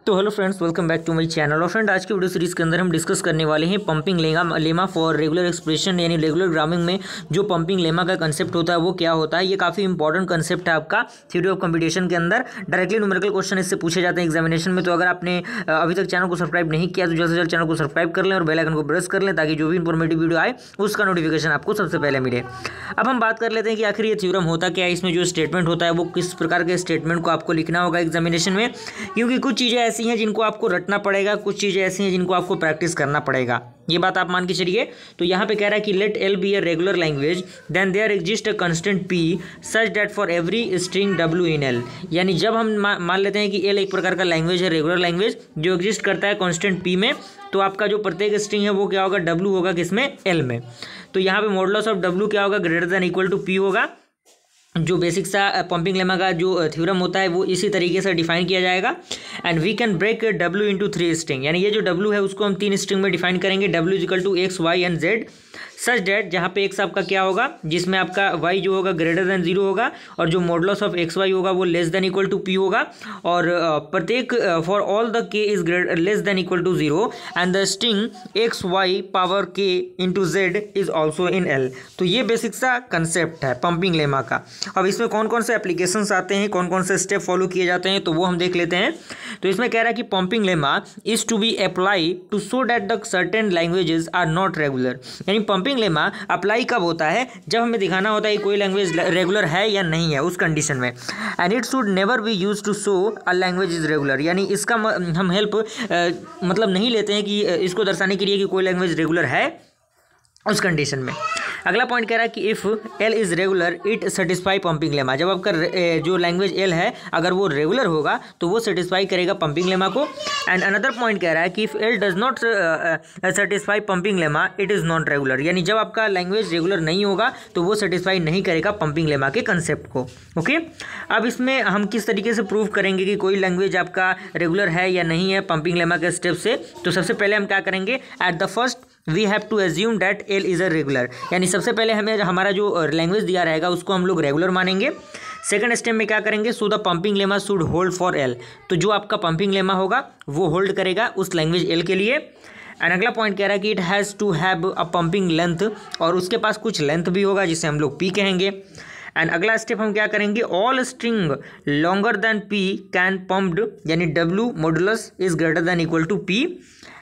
तो hello friends, welcome back to my channel. और friend, आज की वीडियो सीरीज के अंदर हम डिस्कस करने वाले हैं pumping lemma for regular expression, यानी रेगुलर ग्रामिंग में जो पंपिंग लेमा का कंसेप्ट होता है वो क्या होता है। ये काफ़ी इंपॉर्टेंट कंसेप्ट है आपका थ्योरी ऑफ कंप्यूटेशन के अंदर। डायरेक्टली न्यूमेरिकल क्वेश्चन इससे पूछे जाते हैं एग्जामिनेशन में। तो अगर आपने अभी तक चैनल को सब्सक्राइब नहीं किया तो जल्द से जल्द चैनल को सब्सक्राइब कर लें और बेल आइकन को प्रेस कर लें ताकि जो भी इंफॉर्मेटिव वीडियो आए उसका नोटिफिकेशन आपको सबसे पहले मिले। अब हम बात कर लेते हैं कि आखिर ये थ्योरम होता क्या है, इसमें जो स्टेटमेंट होता है वो किस प्रकार के स्टेटमेंट को आपको लिखना होगा एग्जामिनेशन में, क्योंकि कुछ चीज़ें ऐसी हैं जिनको आपको रटना पड़ेगा, कुछ चीज़ें ऐसी हैं जिनको आपको प्रैक्टिस करना पड़ेगा। ये बात आप मान के चलिए। तो यहाँ पे कह रहा है कि let L be a regular language then there exist a constant P such that for every string W in L. यानी जब हम मान लेते हैं कि एल एक प्रकार का लैंग्वेज है, रेगुलर लैंग्वेज जो एग्जिस्ट करता है कांस्टेंट पी में, तो आपका जो प्रत्येक स्ट्रिंग है वो क्या होगा, डब्ल्यू होगा किसमें, एल में। तो यहाँ पे मॉडुलस ऑफ डब्ल्यू क्या होगा, greater than equal to P होगा। जो बेसिक सा पंपिंग लेमा का जो थ्योरम होता है वो इसी तरीके से डिफाइन किया जाएगा। And we can break W into 3 string, यानी ये जो डब्ल्यू है उसको हम 3 स्ट्रिंग में डिफाइन करेंगे। W equal to X Y and Z such that, जहाँ पे एक्स आपका क्या होगा, जिसमें आपका वाई जो होगा ग्रेटर देन 0 होगा और जो मॉडुलस ऑफ एक्स वाई होगा वो less than equal to P होगा। और प्रत्येक for all the K is less than equal to 0 and the string X Y power K into Z is also in L. तो ये basic सा concept है pumping lemma का। अब इसमें कौन कौन से एप्लीकेशंस आते हैं, कौन कौन से स्टेप फॉलो किए जाते हैं, तो वो हम देख लेते हैं। तो इसमें कह रहा है कि pumping lemma is to be apply to so that the certain languages are not regular. यानी पंपिंग लेमा अप्लाई कब होता है, जब हमें दिखाना होता है कि कोई लैंग्वेज रेगुलर है या नहीं है उस कंडीशन में। And it should never be use to show a language is regular, यानी इसका हम हेल्प मतलब नहीं लेते हैं कि इसको दर्शाने के लिए कि कोई लैंग्वेज रेगुलर है उस कंडीशन में। अगला पॉइंट कह रहा है कि if L is regular it satisfy pumping lemma. जब आपका जो लैंग्वेज एल है अगर वो रेगुलर होगा तो वो सेटिस्फाई करेगा पंपिंग लेमा को। एंड अनदर पॉइंट कह रहा है कि if L does not satisfy pumping lemma it is not regular, यानी जब आपका लैंग्वेज रेगुलर नहीं होगा तो वो सेटिस्फाई नहीं करेगा पंपिंग लेमा के कंसेप्ट को। ओके, अब इसमें हम किस तरीके से प्रूव करेंगे कि कोई लैंग्वेज आपका रेगुलर है या नहीं है पंपिंग लेमा के स्टेप से। तो सबसे पहले हम क्या करेंगे, at the first we have to assume that L is a regular, यानी सबसे पहले हमें हमारा जो लैंग्वेज दिया रहेगा उसको हम लोग रेगुलर मानेंगे। सेकंड स्टेप में क्या करेंगे, so the pumping lemma should hold for L. तो जो आपका पंपिंग लेमा होगा वो होल्ड करेगा उस लैंग्वेज एल के लिए। एंड अगला पॉइंट कह रहा है कि it has to have a pumping length, और उसके पास कुछ लेंथ भी होगा जिसे हम लोग पी कहेंगे। एंड अगला स्टेप हम क्या करेंगे, all string longer than P can pumped, यानी W modulus is greater than equal to P.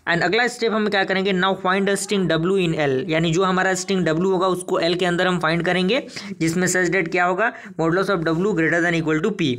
And अगला स्टेप हम क्या करेंगे, now find a string W in L, यानी जो हमारा स्ट्रिंग डब्ल्यू होगा उसको एल के अंदर हम फाइंड करेंगे, जिसमें सच डेट क्या होगा, modulus of W greater than equal to P.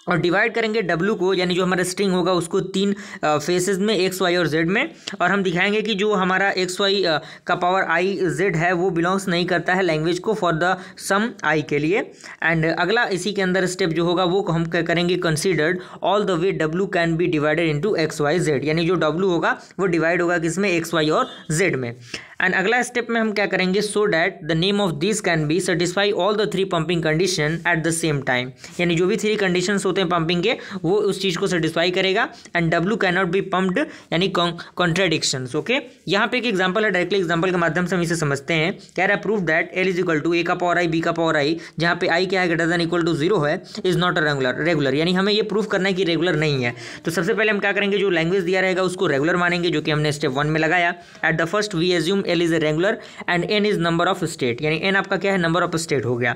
और डिवाइड करेंगे डब्ल्यू को, यानी जो हमारा स्ट्रिंग होगा उसको 3 फेसेस में, एक्स वाई और जेड में। और हम दिखाएंगे कि जो हमारा एक्स वाई का पावर आई जेड है वो बिलोंग्स नहीं करता है लैंग्वेज को फॉर द सम आई के लिए। एंड अगला इसी के अंदर स्टेप जो होगा वो हम करेंगे, considered all the way W can be divided into X Y Z, यानी जो डब्ल्यू होगा वो डिवाइड होगा किसमें, एक्स वाई और जेड में। एंड अगला स्टेप में हम क्या करेंगे, so that the name of this can be satisfy all the 3 pumping condition at the same time, यानी जो भी 3 कंडीशंस होते हैं पंपिंग के वो उस चीज़ को सेटिस्फाई करेगा। And W can not be pumped, यानी कॉन्ट्राडिक्शंस। ओके, यहाँ पे एक एग्जांपल है, डायरेक्टली एग्जांपल के माध्यम से हम इसे समझते हैं। कह रहा है prove that L is equal to A का पावर आई बी का पावर आई, जहाँ पे आई क्या है, ग्रेटर देन इक्वल टू 0 है, इज नॉट अ रेगुलर, यानी हमें ये प्रूव करना है कि रेगुलर नहीं है। तो सबसे पहले हम क्या करेंगे, जो लैंग्वेज दिया रहेगा उसको रेगुलर मानेंगे, जो कि हमने स्टेप 1 में लगाया। At the first we assume L is a regular and N is number of state, यानी एन आपका क्या है, नंबर ऑफ स्टेट हो गया।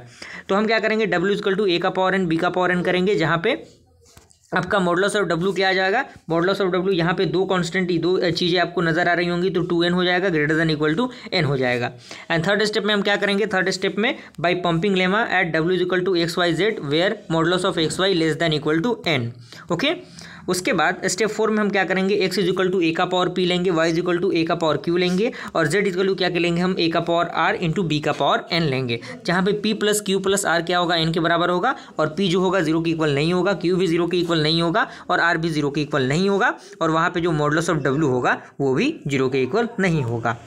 तो हम क्या करेंगे, डब्ल्यू इक्वल टू ए का पावर एन बी का पावर एन करेंगे, जहाँ पे आपका मॉडुलस ऑफ डब्ल्यू क्या आ जाएगा, मॉडुलस ऑफ डब्ल्यू यहाँ पे 2 कांस्टेंट, 2 चीज़ें आपको नजर आ रही होंगी, तो 2n हो जाएगा, greater than equal to n हो जाएगा। एंड थर्ड स्टेप में हम क्या करेंगे, थर्ड स्टेप में by pumping lemma at W equal to X Y Z where modulus of X Y less than equal to n। Okay, उसके बाद step 4 में हम क्या करेंगे, X is equal to A का पावर पी लेंगे, Y is equal to A का power Q लेंगे, और जेड इक्वल टू क्या लेंगे हम, ए का पावर आर इंटू बी का पावर एन लेंगे, जहाँ पे P plus Q plus R क्या होगा, एन के बराबर होगा, और पी जो होगा 0 के इक्वल नहीं होगा, क्यू भी 0 के इक्वल नहीं होगा, और आर भी 0 के इक्वल नहीं होगा, और वहाँ पे जो मॉडुलस ऑफ डब्ल्यू होगा वो भी 0 के इक्वल नहीं होगा।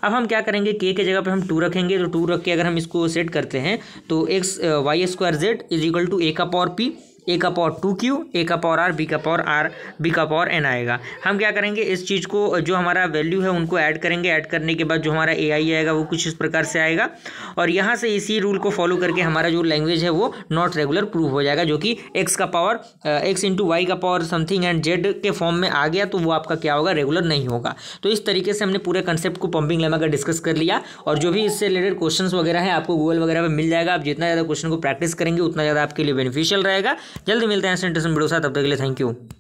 अब हम क्या करेंगे, के जगह पे हम 2 रखेंगे, तो 2 रख के अगर हम इसको सेट करते हैं तो X Y square Z is equal to A का पावर पी ए का पावर 2q, ए का पावर r, बी का पावर r, बी का पावर n आएगा। हम क्या करेंगे, इस चीज़ को जो हमारा वैल्यू है उनको ऐड करेंगे। ऐड करने के बाद जो हमारा ai आएगा वो कुछ इस प्रकार से आएगा, और यहाँ से इसी रूल को फॉलो करके हमारा जो लैंग्वेज है वो नॉट रेगुलर प्रूव हो जाएगा, जो कि x का पावर x इंटू वाई का पावर समथिंग एंड z के फॉर्म में आ गया, तो वो आपका क्या होगा, रेगुलर नहीं होगा। तो इस तरीके से हमने पूरे कंसेप्ट को पंपिंग लेमा का डिस्कस कर लिया, और जो भी इससे रिलेटेड क्वेश्चंस वगैरह है आपको गूगल वगैरह पे मिल जाएगा। आप जितना ज़्यादा क्वेश्चन को प्रैक्टिस करेंगे उतना ज़्यादा आपके लिए बेनिफिशियल रहेगा। जल्दी मिलते हैं इंटरेस्टिंग वीडियो के साथ, तब तक के लिए थैंक यू।